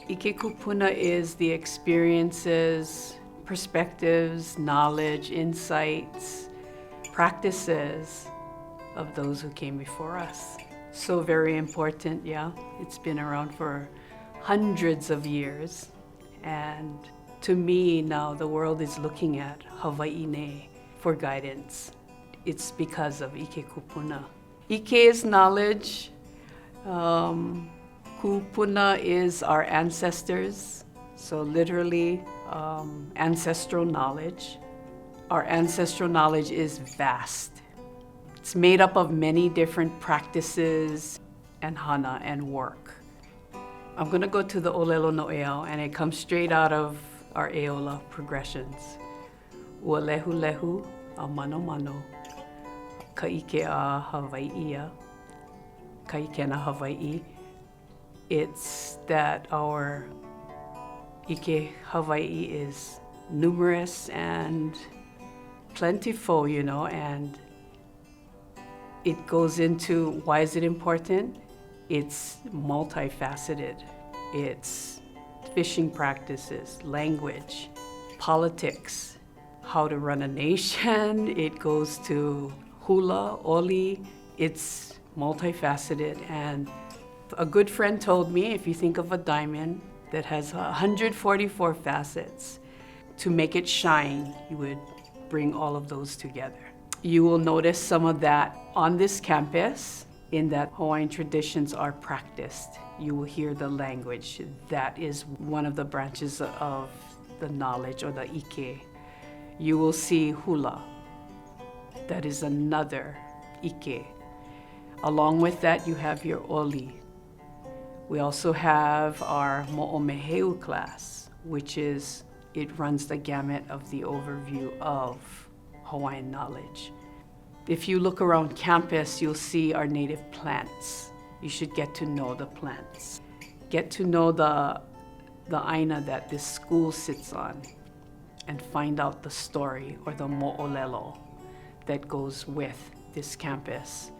ʻIke Kūpuna is the experiences, perspectives, knowledge, insights, practices of those who came before us. So very important, yeah. It's been around for hundreds of years. And to me now, the world is looking at Hawaiʻi for guidance. It's because of ʻIke Kūpuna. ʻIke is knowledge. Kūpuna is our ancestors. So literally, ancestral knowledge. Our ancestral knowledge is vast. It's made up of many different practices and hana and work. I'm going to go to the ʻōlelo noʻeau, and it comes straight out of our E Ola progressions. Ua lehu lehu a mano mano, ka ʻike a Hawaiʻia, ka ʻike na Hawaiʻi. It's that our ʻike Hawaiʻi is numerous and plentiful, you know, and it goes into why is it important? It's multifaceted. It's fishing practices, language, politics, how to run a nation. It goes to hula, oli. It's multifaceted. And a good friend told me, if you think of a diamond that has 144 facets, to make it shine, you would bring all of those together. You will notice some of that on this campus, in that Hawaiian traditions are practiced. You will hear the language. That is one of the branches of the knowledge, or the ʻike. You will see hula. That is another ʻike. Along with that, you have your oli. We also have our mo'omeheu class, which is, it runs the gamut of the overview of Hawaiian knowledge. If you look around campus, you'll see our native plants. You should get to know the plants. Get to know the aina that this school sits on, and find out the story, or the mo'olelo that goes with this campus.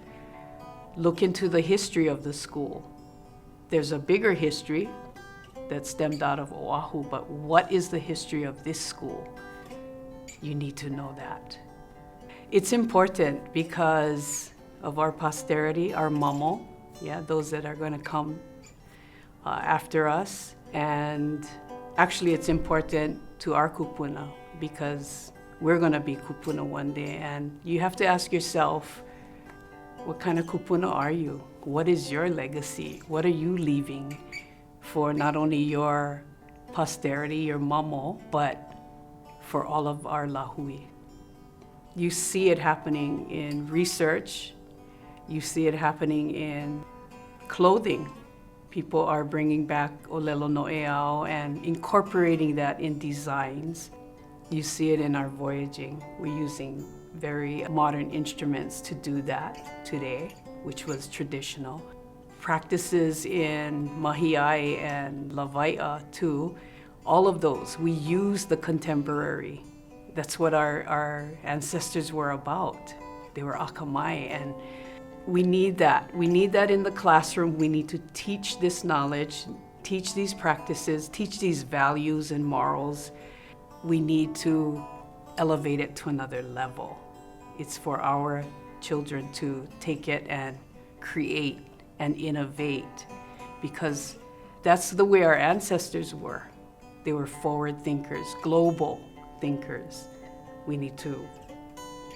Look into the history of the school. There's a bigger history that stemmed out of Oahu, but what is the history of this school? You need to know that. It's important because of our posterity, our mamo, yeah, those that are going to come after us. And actually, it's important to our kupuna because we're going to be kupuna one day. And you have to ask yourself, what kind of kupuna are you? What is your legacy? What are you leaving for not only your posterity, your mamo, but for all of our lahui? You see it happening in research. You see it happening in clothing. People are bringing back ʻōlelo noʻeau and incorporating that in designs. You see it in our voyaging. We're using very modern instruments to do that today, which was traditional. Practices in mahiai and lawai'a too, all of those, we use the contemporary. That's what our ancestors were about. They were akamai, and we need that. We need that in the classroom. We need to teach this knowledge, teach these practices, teach these values and morals. We need to elevate it to another level. It's for our children to take it and create and innovate, because that's the way our ancestors were. They were forward thinkers, global thinkers. We need to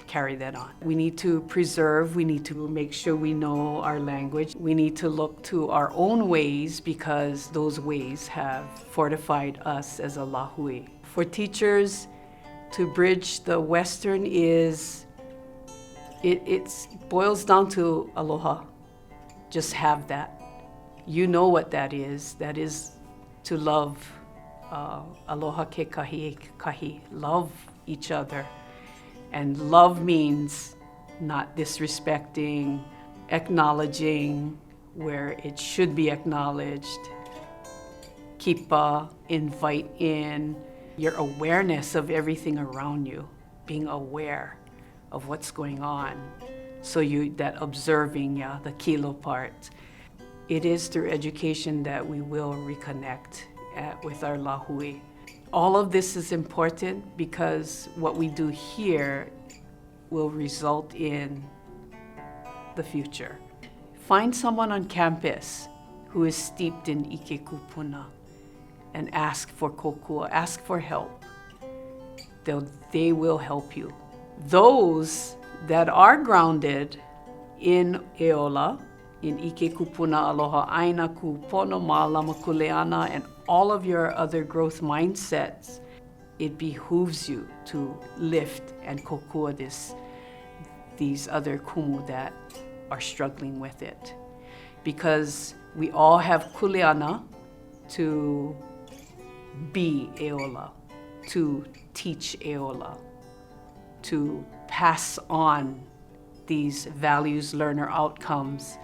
carry that on. We need to preserve, we need to make sure we know our language. We need to look to our own ways, because those ways have fortified us as a lahui. For teachers, to bridge the Western is, it boils down to aloha. Just have that. You know what that is. That is to love. Aloha ke kahi kahi. Love each other. And love means not disrespecting, acknowledging where it should be acknowledged. Kipa, invite in your awareness of everything around you, being aware of what's going on. So that observing, yeah, the kilo part. It is through education that we will reconnect. with our lahui. All of this is important because what we do here will result in the future. Find someone on campus who is steeped in ʻike kūpuna and ask for kokua, ask for help. They will help you. Those that are grounded in E Ola, in ʻike kūpuna aloha aina ku pono mālama kuleana, and all of your other growth mindsets, it behooves you to lift and kokua these other kumu that are struggling with it. Because we all have kuleana to be E Ola, to teach E Ola, to pass on these values, learner outcomes,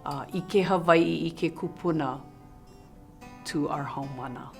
ʻike Hawaii, ʻike kupuna, to our haumana.